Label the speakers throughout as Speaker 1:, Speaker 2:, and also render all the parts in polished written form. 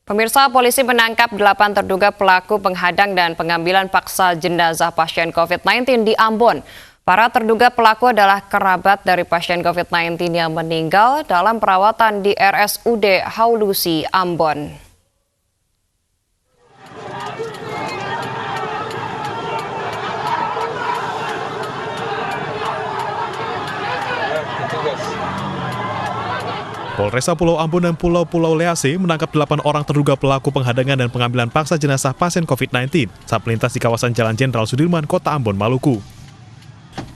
Speaker 1: Pemirsa, polisi menangkap 8 terduga pelaku penghadang dan pengambilan paksa jenazah pasien COVID-19 di Ambon. Para terduga pelaku adalah kerabat dari pasien COVID-19 yang meninggal dalam perawatan di RSUD Haulusi, Ambon.
Speaker 2: Polresta Pulau Ambon dan Pulau Lease menangkap 8 orang terduga pelaku penghadangan dan pengambilan paksa jenazah pasien COVID-19 saat melintas di kawasan Jalan Jenderal Sudirman, Kota Ambon, Maluku.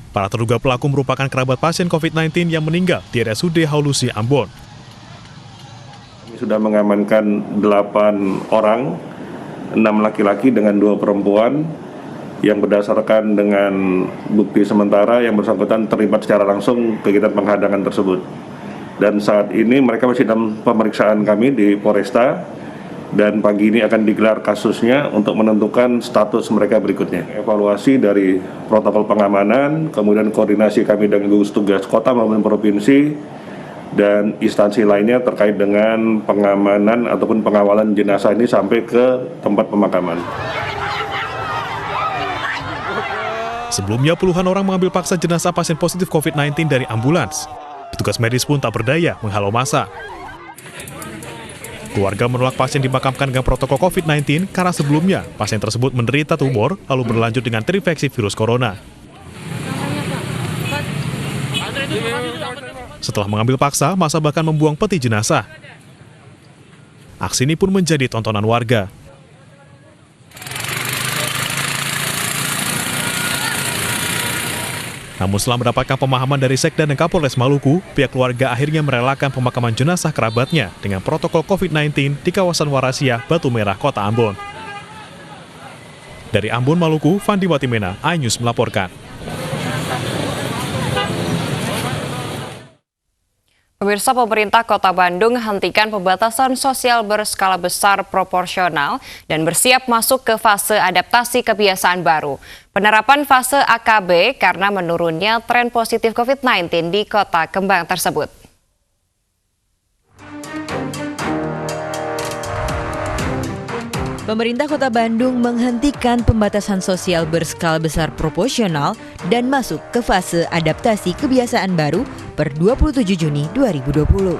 Speaker 2: Para terduga pelaku merupakan kerabat pasien COVID-19 yang meninggal di RSUD Haulusi, Ambon.
Speaker 3: Kami sudah mengamankan 8 orang, 6 laki-laki dengan 2 perempuan, yang berdasarkan dengan bukti sementara yang bersangkutan terlibat secara langsung kegiatan penghadangan tersebut. Dan saat ini mereka masih dalam pemeriksaan kami di Polresta, dan pagi ini akan digelar kasusnya untuk menentukan status mereka berikutnya. Evaluasi dari protokol pengamanan, kemudian koordinasi kami dengan gugus tugas kota maupun provinsi, dan instansi lainnya terkait dengan pengamanan ataupun pengawalan jenazah ini sampai ke tempat pemakaman.
Speaker 2: Sebelumnya puluhan orang mengambil paksa jenazah pasien positif COVID-19 dari ambulans. Petugas medis pun tak berdaya menghalau massa. Keluarga menolak pasien dimakamkan dengan protokol COVID-19 karena sebelumnya pasien tersebut menderita tumor lalu berlanjut dengan terinfeksi virus corona. Setelah mengambil paksa, massa bahkan membuang peti jenazah. Aksi ini pun menjadi tontonan warga. Namun setelah mendapatkan pemahaman dari Sekda dan Kapolres Maluku, pihak keluarga akhirnya merelakan pemakaman jenazah kerabatnya dengan protokol COVID-19 di kawasan Warasia, Batu Merah, Kota Ambon. Dari Ambon, Maluku, Fandi Watimena, iNews melaporkan.
Speaker 1: Pemirsa, pemerintah Kota Bandung hentikan pembatasan sosial berskala besar proporsional dan bersiap masuk ke fase adaptasi kebiasaan baru. Penerapan fase AKB karena menurunnya tren positif COVID-19 di Kota Kembang tersebut.
Speaker 4: Pemerintah Kota Bandung menghentikan pembatasan sosial berskala besar proporsional dan masuk ke fase adaptasi kebiasaan baru per 27 Juni 2020.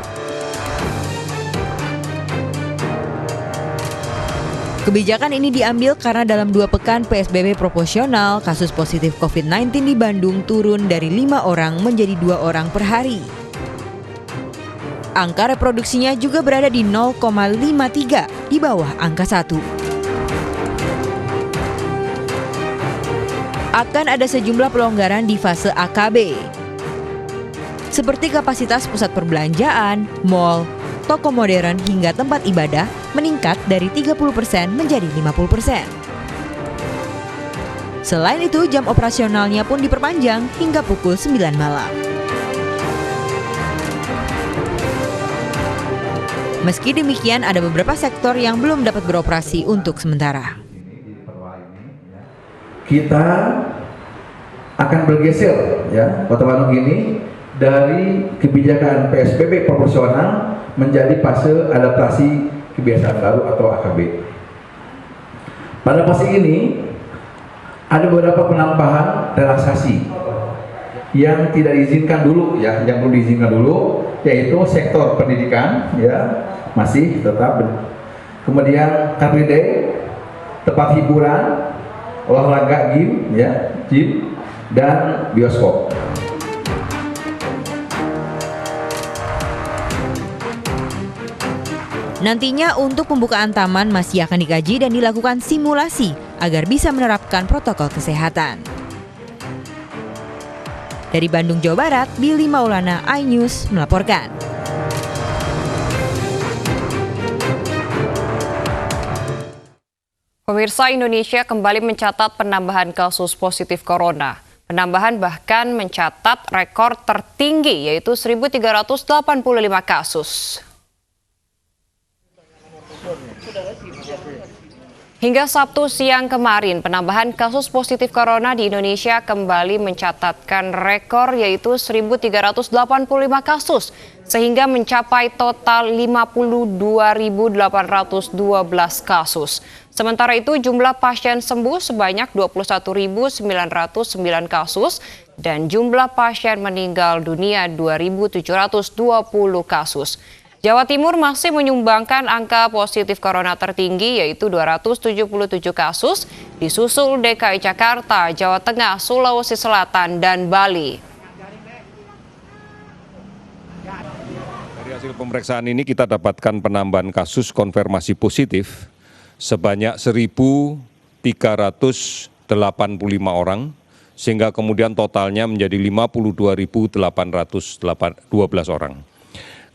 Speaker 4: Kebijakan ini diambil karena dalam 2 pekan PSBB proporsional, kasus positif COVID-19 di Bandung turun dari 5 orang menjadi 2 orang per hari. Angka reproduksinya juga berada di 0,53 di bawah angka 1. Akan ada sejumlah pelonggaran di fase AKB, seperti kapasitas pusat perbelanjaan, mal, toko modern hingga tempat ibadah meningkat dari 30% menjadi 50%. Selain itu, jam operasionalnya pun diperpanjang hingga pukul 9 malam. Meski demikian, ada beberapa sektor yang belum dapat beroperasi untuk sementara.
Speaker 5: Kita akan bergeser, ya, Kota Bandung ini dari kebijakan PSBB proporsional menjadi fase adaptasi kebiasaan baru atau AKB. Pada fase ini ada beberapa penambahan relaksasi yang tidak diizinkan dulu, ya, yang belum diizinkan dulu, yaitu sektor pendidikan, ya, masih tetap. Kemudian Car Free Day, tempat hiburan, olahraga, gym, ya, gym, dan bioskop.
Speaker 4: Nantinya untuk pembukaan taman masih akan dikaji dan dilakukan simulasi agar bisa menerapkan protokol kesehatan. Dari Bandung, Jawa Barat, Billy Maulana, iNews melaporkan.
Speaker 1: Pemirsa, Indonesia kembali mencatat penambahan kasus positif corona. Penambahan bahkan mencatat rekor tertinggi yaitu 1.385 kasus. Hingga Sabtu siang kemarin, penambahan kasus positif corona di Indonesia kembali mencatatkan rekor yaitu 1.385 kasus, sehingga mencapai total 52.812 kasus. Sementara itu jumlah pasien sembuh sebanyak 21.909 kasus dan jumlah pasien meninggal dunia 2.720 kasus. Jawa Timur masih menyumbangkan angka positif corona tertinggi yaitu 277 kasus, disusul DKI Jakarta, Jawa Tengah, Sulawesi Selatan, dan Bali.
Speaker 6: Dari hasil pemeriksaan ini kita dapatkan penambahan kasus konfirmasi positif sebanyak 1.385 orang, sehingga kemudian totalnya menjadi 52.812 orang.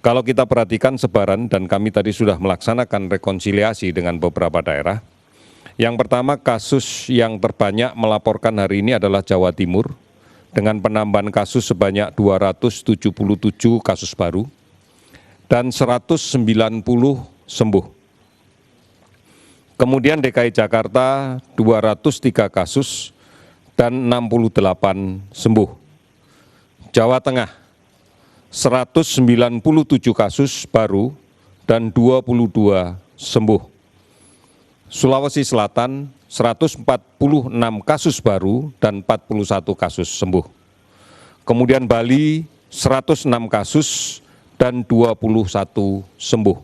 Speaker 6: Kalau kita perhatikan sebaran, dan kami tadi sudah melaksanakan rekonsiliasi dengan beberapa daerah. Yang pertama, kasus yang terbanyak melaporkan hari ini adalah Jawa Timur, dengan penambahan kasus sebanyak 277 kasus baru, dan 190 sembuh. Kemudian DKI Jakarta 203 kasus, dan 68 sembuh. Jawa Tengah 197 kasus baru dan 22 sembuh. Sulawesi Selatan 146 kasus baru dan 41 kasus sembuh. Kemudian Bali 106 kasus dan 21 sembuh.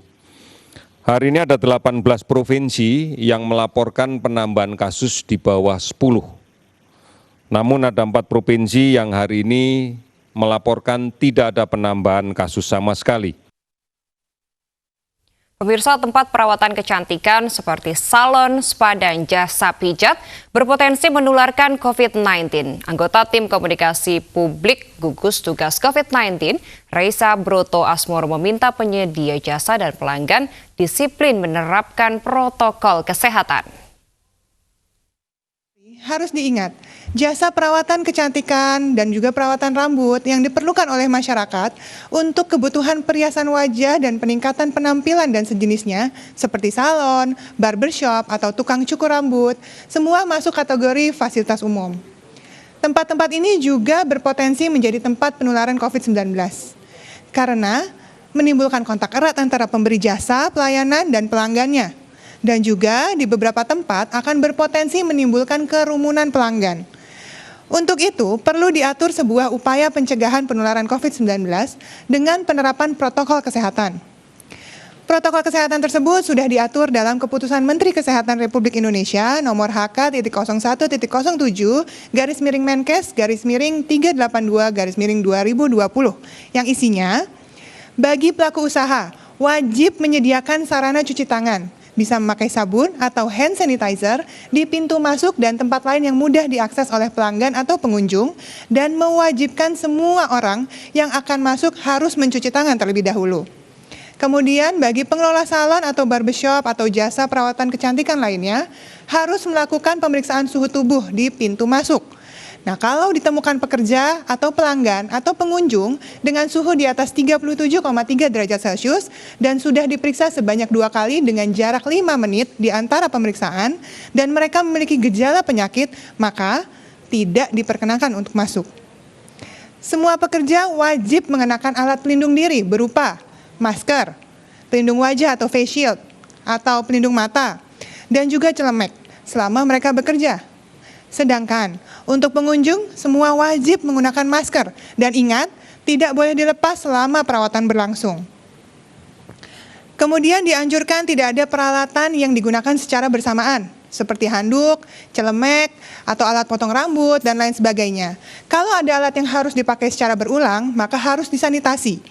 Speaker 6: Hari ini ada 18 provinsi yang melaporkan penambahan kasus di bawah 10. Namun ada 4 provinsi yang hari ini melaporkan tidak ada penambahan kasus sama sekali.
Speaker 1: Pemirsa, tempat perawatan kecantikan seperti salon, spa, dan jasa pijat berpotensi menularkan COVID-19. Anggota Tim Komunikasi Publik Gugus Tugas COVID-19, Reisa Broto Asmoro, meminta penyedia jasa dan pelanggan disiplin menerapkan protokol kesehatan.
Speaker 7: Harus diingat, jasa perawatan kecantikan dan juga perawatan rambut yang diperlukan oleh masyarakat untuk kebutuhan perhiasan wajah dan peningkatan penampilan dan sejenisnya seperti salon, barbershop, atau tukang cukur rambut, semua masuk kategori fasilitas umum. Tempat-tempat ini juga berpotensi menjadi tempat penularan COVID-19 karena menimbulkan kontak erat antara pemberi jasa, pelayanan, dan pelanggannya. Dan juga di beberapa tempat akan berpotensi menimbulkan kerumunan pelanggan. Untuk itu, perlu diatur sebuah upaya pencegahan penularan COVID-19 dengan penerapan protokol kesehatan. Protokol kesehatan tersebut sudah diatur dalam Keputusan Menteri Kesehatan Republik Indonesia nomor HK.01.07-Menkes-382-2020 yang isinya, bagi pelaku usaha wajib menyediakan sarana cuci tangan, bisa memakai sabun atau hand sanitizer di pintu masuk dan tempat lain yang mudah diakses oleh pelanggan atau pengunjung, dan mewajibkan semua orang yang akan masuk harus mencuci tangan terlebih dahulu. Kemudian bagi pengelola salon atau barbershop atau jasa perawatan kecantikan lainnya, harus melakukan pemeriksaan suhu tubuh di pintu masuk. Nah, kalau ditemukan pekerja atau pelanggan atau pengunjung dengan suhu di atas 37,3 derajat Celcius dan sudah diperiksa sebanyak 2 kali dengan jarak 5 menit di antara pemeriksaan dan mereka memiliki gejala penyakit, maka tidak diperkenankan untuk masuk. Semua pekerja wajib mengenakan alat pelindung diri berupa masker, pelindung wajah atau face shield, atau pelindung mata, dan juga celemek selama mereka bekerja. Sedangkan untuk pengunjung, semua wajib menggunakan masker. Dan ingat, tidak boleh dilepas selama perawatan berlangsung. Kemudian dianjurkan tidak ada peralatan yang digunakan secara bersamaan, seperti handuk, celemek, atau alat potong rambut, dan lain sebagainya. Kalau ada alat yang harus dipakai secara berulang, maka harus disanitasi.